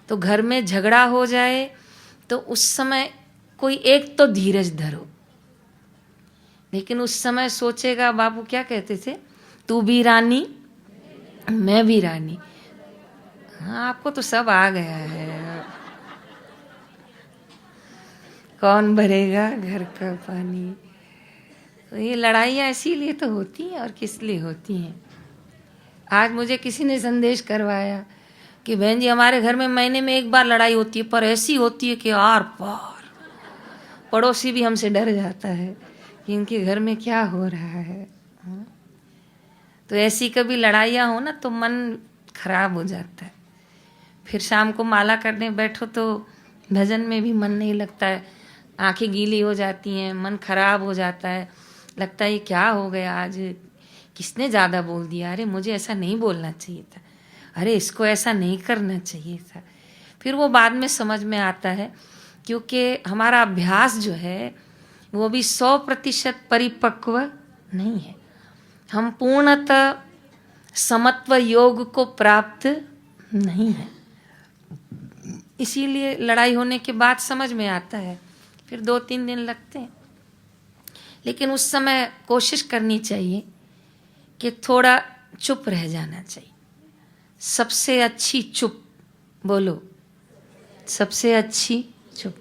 तो घर में झगड़ा हो जाए तो उस समय कोई एक तो धीरज धरो, लेकिन उस समय सोचेगा, बाबू क्या कहते थे, तू भी रानी मैं भी रानी। हाँ, आपको तो सब आ गया है। कौन भरेगा घर का पानी। तो ये लड़ाइयाँ इसीलिए तो होती हैं, और किस लिए होती हैं। आज मुझे किसी ने संदेश करवाया कि बहन जी हमारे घर में महीने में एक बार लड़ाई होती है, पर ऐसी होती है कि आर पार पड़ोसी भी हमसे डर जाता है कि इनके घर में क्या हो रहा है। तो ऐसी कभी लड़ाइयाँ हो ना तो मन खराब हो जाता है। फिर शाम को माला करने बैठो तो भजन में भी मन नहीं लगता है, आंखें गीली हो जाती हैं, मन खराब हो जाता है, लगता है ये क्या हो गया, आज किसने ज़्यादा बोल दिया, अरे मुझे ऐसा नहीं बोलना चाहिए था, अरे इसको ऐसा नहीं करना चाहिए था। फिर वो बाद में समझ में आता है, क्योंकि हमारा अभ्यास जो है वो भी 100% परिपक्व नहीं है। हम पूर्णतः समत्व योग को प्राप्त नहीं है। इसीलिए लड़ाई होने के बाद समझ में आता है, फिर 2-3 दिन लगते हैं। लेकिन उस समय कोशिश करनी चाहिए कि थोड़ा चुप रह जाना चाहिए। सबसे अच्छी चुप, बोलो, सबसे अच्छी चुप।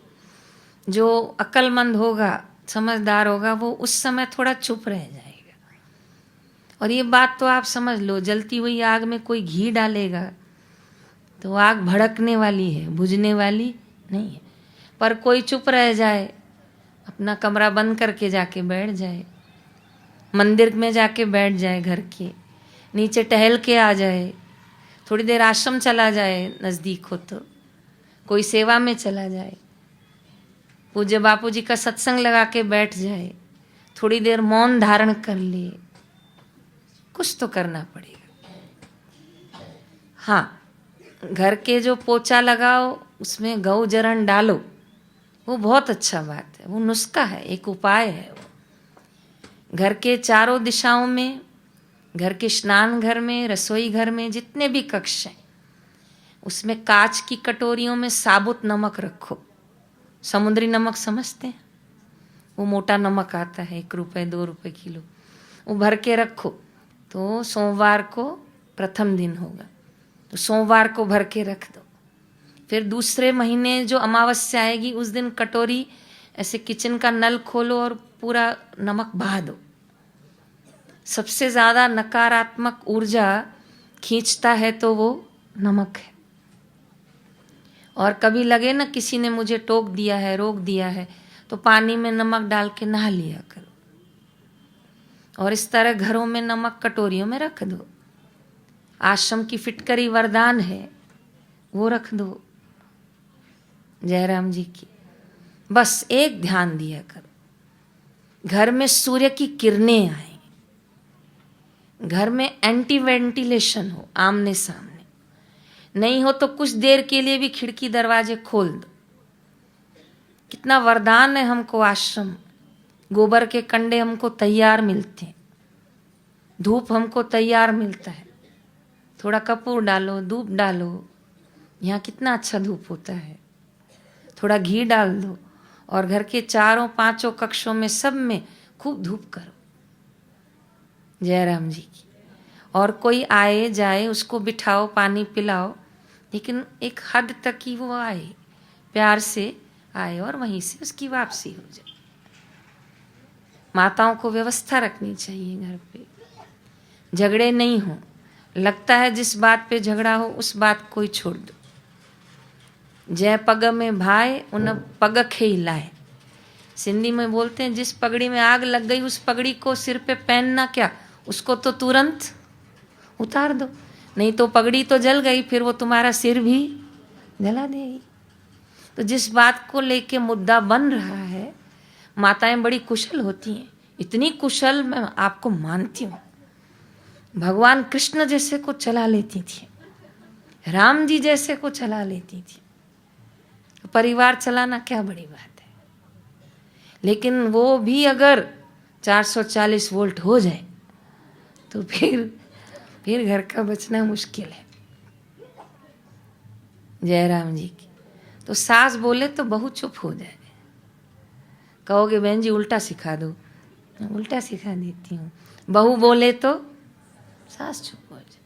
जो अक्लमंद होगा, समझदार होगा, वो उस समय थोड़ा चुप रह जाएगा। और ये बात तो आप समझ लो, जलती हुई आग में कोई घी डालेगा तो आग भड़कने वाली है, बुझने वाली नहीं है। पर कोई चुप रह जाए, अपना कमरा बंद करके जाके बैठ जाए, मंदिर में जाके बैठ जाए, घर के नीचे टहल के आ जाए, थोड़ी देर आश्रम चला जाए, नज़दीक हो तो कोई सेवा में चला जाए, पूज्य बापू जी का सत्संग लगा के बैठ जाए, थोड़ी देर मौन धारण कर ले, कुछ तो करना पड़ेगा। हाँ, घर के जो पोछा लगाओ उसमें गौ जरण डालो, वो बहुत अच्छा बात है, वो नुस्खा है, एक उपाय है। घर के चारों दिशाओं में, घर के स्नान घर में, रसोई घर में, जितने भी कक्ष हैं उसमें कांच की कटोरियों में साबुत नमक रखो। समुद्री नमक समझते हैं, वो मोटा नमक आता है, 1 रुपये 2 रुपये किलो, वो भर के रखो। तो सोमवार को प्रथम दिन होगा तो सोमवार को भर के रख दो। फिर दूसरे महीने जो अमावस्या आएगी उस दिन कटोरी ऐसे किचन का नल खोलो और पूरा नमक बहा दो। सबसे ज़्यादा नकारात्मक ऊर्जा खींचता है तो वो नमक है। और कभी लगे ना किसी ने मुझे टोक दिया है, रोक दिया है, तो पानी में नमक डाल के नहा लिया करो। और इस तरह घरों में नमक कटोरियों में रख दो। आश्रम की फिटकरी वरदान है, वो रख दो जयराम जी की। बस एक ध्यान दिया करो, घर में सूर्य की किरणें आए, घर में एंटी वेंटिलेशन हो, आमने सामने नहीं हो तो कुछ देर के लिए भी खिड़की दरवाजे खोल दो। कितना वरदान है हमको आश्रम। गोबर के कंडे हमको तैयार मिलते हैं, धूप हमको तैयार मिलता है, थोड़ा कपूर डालो, धूप डालो, यहाँ कितना अच्छा धूप होता है, थोड़ा घी डाल दो और घर के 4-5 कक्षों में सब में खूब धूप करो जयराम जी की। और कोई आए जाए उसको बिठाओ, पानी पिलाओ, लेकिन एक हद तक ही वो आए, प्यार से आए और वहीं से उसकी वापसी हो जाए। माताओं को व्यवस्था रखनी चाहिए घर पे, झगड़े नहीं हो। लगता है जिस बात पे झगड़ा हो उस बात को ही छोड़ दो। जय पग में भाई उन पग खे हिलाए, सिंधी में बोलते हैं जिस पगड़ी में आग लग गई उस पगड़ी को सिर पे पहनना क्या, उसको तो तुरंत उतार दो, नहीं तो पगड़ी तो जल गई, फिर वो तुम्हारा सिर भी जला देगी। तो जिस बात को लेके मुद्दा बन रहा है, माताएं बड़ी कुशल होती हैं, इतनी कुशल मैं आपको मानती हूँ। भगवान कृष्ण जैसे को चला लेती थी, राम जी जैसे को चला लेती थी। परिवार चलाना क्या बड़ी बात है। लेकिन वो भी अगर 440 वोल्ट हो जाए तो फिर घर का बचना मुश्किल है। जयराम जी की। तो सास बोले तो बहू चुप हो जाए। कहोगे बहन जी उल्टा सिखा दो, उल्टा सिखा देती हूँ। बहू बोले तो सास चुप हो जाए।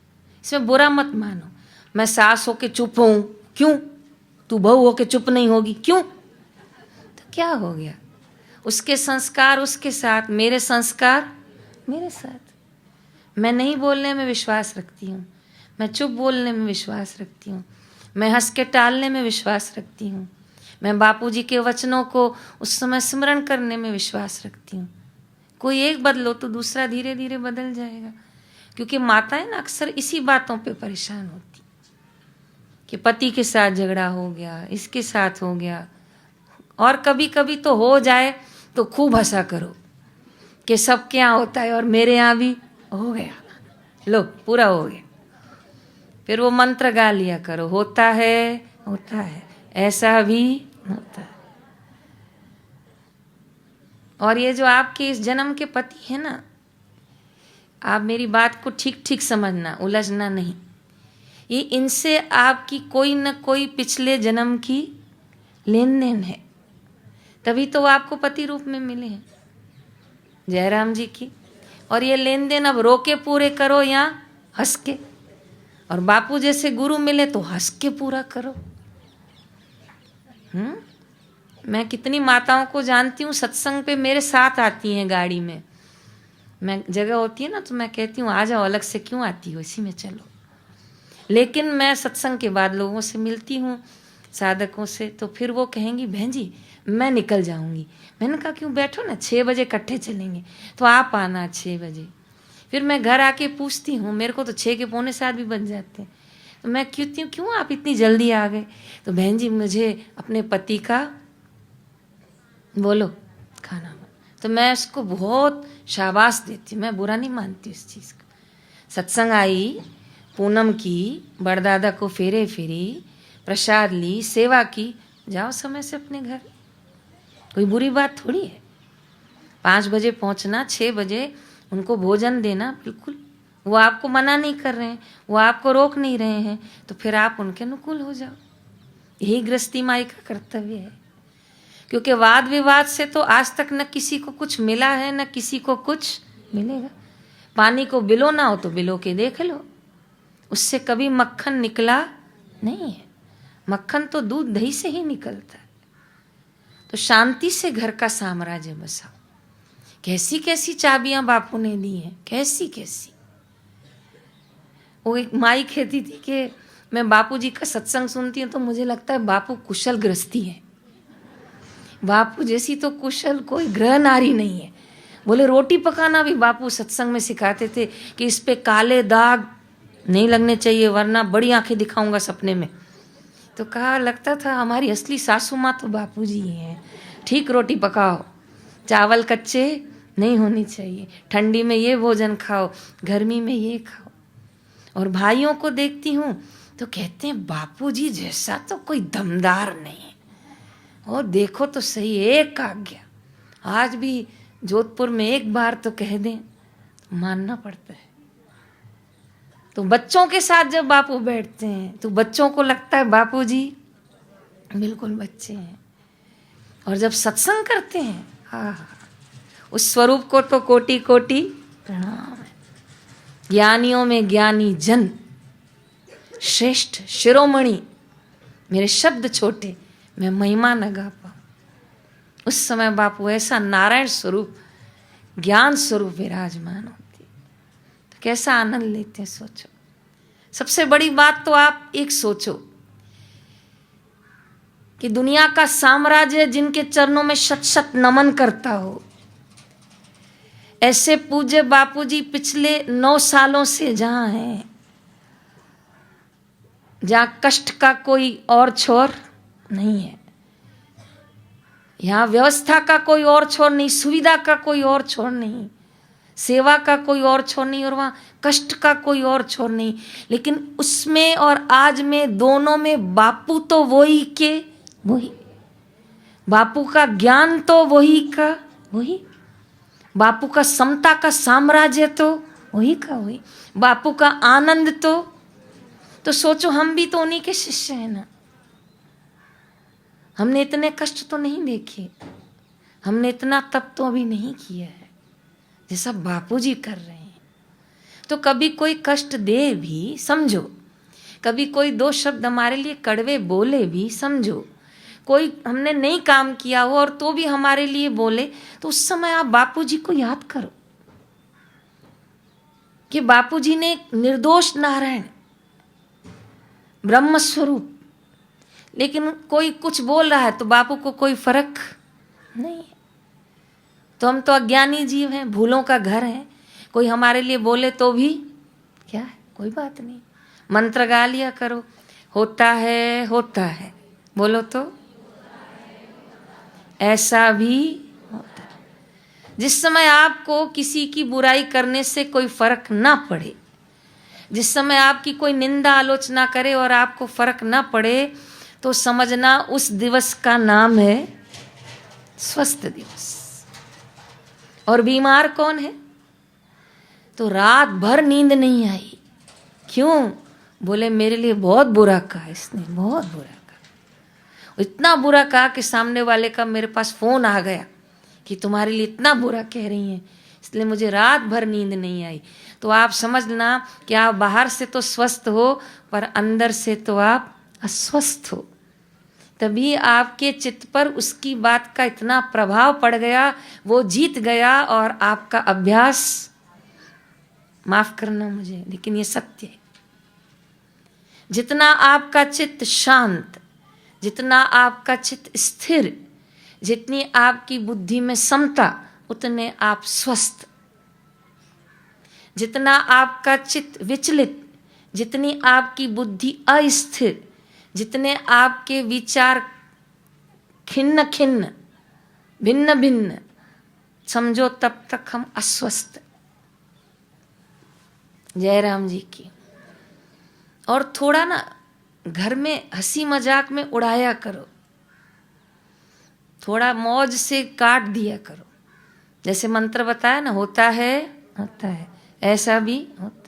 इसमें बुरा मत मानो, मैं सास होके चुप हूँ, क्यों? तू बहू होके चुप नहीं होगी, क्यों? तो क्या हो गया? उसके संस्कार उसके साथ, मेरे संस्कार मेरे साथ। मैं नहीं बोलने में विश्वास रखती हूँ, मैं चुप बोलने में विश्वास रखती हूँ, मैं हंस के टालने में विश्वास रखती हूँ, मैं बापूजी के वचनों को उस समय स्मरण करने में विश्वास रखती हूँ। कोई एक बदलो तो दूसरा धीरे धीरे बदल जाएगा। क्योंकि माताएं ना अक्सर इसी बातों पे परेशान होती कि पति के साथ झगड़ा हो गया, इसके साथ हो गया, और कभी कभी तो हो जाए तो खूब हंसा करो कि सबके यहाँ होता है और मेरे यहाँ भी हो गया, लो पूरा हो गया। फिर वो मंत्र गा लिया करो, होता है ऐसा भी होता है। और ये जो आपके इस जन्म के पति है ना, आप मेरी बात को ठीक ठीक समझना, उलझना नहीं। ये इनसे आपकी कोई न कोई पिछले जन्म की लेन देन है, तभी तो वो आपको पति रूप में मिले हैं जयराम जी की। और ये लेन देन अब रो के पूरे करो या हंस के। और बापू जैसे गुरु मिले तो हंस के पूरा करो। मैं कितनी माताओं को जानती हूँ, सत्संग पे मेरे साथ आती हैं गाड़ी में। मैं जगह होती है ना तो मैं कहती हूँ आ जाओ, अलग से क्यों आती हो, इसी में चलो। लेकिन मैं सत्संग के बाद लोगों से मिलती हूँ, साधकों से, तो फिर वो कहेंगी बहन जी मैं निकल जाऊंगी। मैंने कहा क्यों, बैठो ना, 6 बजे इकट्ठे चलेंगे, तो आप आना 6 बजे। फिर मैं घर आके पूछती हूँ, मेरे को तो 6 के पौने 7 भी बज जाते हैं, तो मैं क्यों आप इतनी जल्दी आ गए? तो बहन जी मुझे अपने पति का बोलो खाना। तो मैं उसको बहुत शाबाश देती, मैं बुरा नहीं मानती उस चीज़ को। सत्संग आई, पूनम की, बड़दादा को फेरे फेरी, प्रसाद ली, सेवा की, जाओ समय से अपने घर, कोई बुरी बात थोड़ी है। 5 बजे पहुंचना, 6 बजे उनको भोजन देना, बिल्कुल वो आपको मना नहीं कर रहे हैं, वो आपको रोक नहीं रहे हैं, तो फिर आप उनके अनुकूल हो जाओ। यही गृहस्थी माई का कर्तव्य है। क्योंकि वाद विवाद से तो आज तक न किसी को कुछ मिला है न किसी को कुछ मिलेगा। पानी को बिलो ना हो तो बिलो के देख लो, उससे कभी मक्खन निकला नहीं है। मक्खन तो दूध दही से ही निकलता है। तो शांति से घर का साम्राज्य बसाओ। कैसी कैसी चाबियां बापू ने दी हैं, कैसी कैसी। वो एक माई कहती थी कि मैं बापू जी का सत्संग सुनती हूँ तो मुझे लगता है बापू कुशल गृहस्थी है। बापू जैसी तो कुशल कोई गृह नारी नहीं है। बोले रोटी पकाना भी बापू सत्संग में सिखाते थे कि इस पे काले दाग नहीं लगने चाहिए वरना बड़ी आंखें दिखाऊंगा सपने में। तो कहा लगता था हमारी असली सासू माँ तो बापू जी हैं। ठीक रोटी पकाओ, चावल कच्चे नहीं होने चाहिए, ठंडी में ये भोजन खाओ, गर्मी में ये खाओ। और भाइयों को देखती हूँ तो कहते हैं बापू जी जैसा तो कोई दमदार नहीं है। और देखो तो सही, एक आज्ञा आज भी जोधपुर में एक बार तो कह दें तो मानना पड़ता है। तो बच्चों के साथ जब बापू बैठते हैं तो बच्चों को लगता है बापू जी बिल्कुल बच्चे हैं। और जब सत्संग करते हैं, हाँ, उस स्वरूप को तो कोटि कोटि प्रणाम है। ज्ञानियों में ज्ञानी जन श्रेष्ठ शिरोमणि, मेरे शब्द छोटे मैं महिमा न गा पाऊं। उस समय बापू ऐसा नारायण स्वरूप ज्ञान स्वरूप विराजमान होते, तो कैसा आनंद लेते हैं सोचो। सबसे बड़ी बात तो आप एक सोचो कि दुनिया का साम्राज्य जिनके चरणों में शत शत नमन करता हो, ऐसे पूज्य बापूजी पिछले 9 सालों से जहां हैं, जहां कष्ट का कोई और छोर नहीं है, यहाँ व्यवस्था का कोई और छोर नहीं, सुविधा का कोई और छोर नहीं, सेवा का कोई और छोर नहीं, और वहाँ कष्ट का कोई और छोर नहीं। लेकिन उसमें और आज में दोनों में बापू तो वही के वही, बापू का ज्ञान तो वही का वही, बापू का समता का साम्राज्य तो वही का वही, बापू का आनंद तो सोचो हम भी तो उन्हीं के शिष्य हैं ना। हमने इतने कष्ट तो नहीं देखे, हमने इतना तप तो अभी नहीं किया है जैसा बापूजी कर रहे हैं। तो कभी कोई कष्ट दे भी समझो, कभी कोई दो शब्द हमारे लिए कड़वे बोले भी समझो, कोई हमने नहीं काम किया हो और तो भी हमारे लिए बोले, तो उस समय आप बापूजी को याद करो कि बापूजी ने निर्दोष नारायण ब्रह्म स्वरूप, लेकिन कोई कुछ बोल रहा है तो बापू को कोई फर्क नहीं है। तो हम तो अज्ञानी जीव हैं, भूलों का घर है, कोई हमारे लिए बोले तो भी क्या है, कोई बात नहीं, मंत्र गा लिया करो, होता है, बोलो तो ऐसा भी होता है। जिस समय आपको किसी की बुराई करने से कोई फर्क ना पड़े, जिस समय आपकी कोई निंदा आलोचना करे और आपको फर्क ना पड़े, तो समझना उस दिवस का नाम है स्वस्थ दिवस। और बीमार कौन है? तो रात भर नींद नहीं आई, क्यों? बोले मेरे लिए बहुत बुरा कहा इसने, बहुत बुरा कहा, इतना बुरा कहा कि सामने वाले का मेरे पास फोन आ गया कि तुम्हारे लिए इतना बुरा कह रही हैं, इसलिए मुझे रात भर नींद नहीं आई। तो आप समझना कि आप बाहर से तो स्वस्थ हो पर अंदर से तो आप अस्वस्थ हो। तभी आपके चित्त पर उसकी बात का इतना प्रभाव पड़ गया, वो जीत गया और आपका अभ्यास, माफ करना मुझे लेकिन ये सत्य है, जितना आपका चित्त शांत, जितना आपका चित्त स्थिर, जितनी आपकी बुद्धि में समता, उतने आप स्वस्थ। जितना आपका चित्त विचलित, जितनी आपकी बुद्धि अस्थिर, जितने आपके विचार खिन्न खिन्न, भिन्न भिन्न, समझो तब तक हम अस्वस्थ। जय राम जी की। और थोड़ा ना घर में हंसी मजाक में उड़ाया करो, थोड़ा मौज से काट दिया करो। जैसे मंत्र बताया ना, होता है ऐसा भी होता है।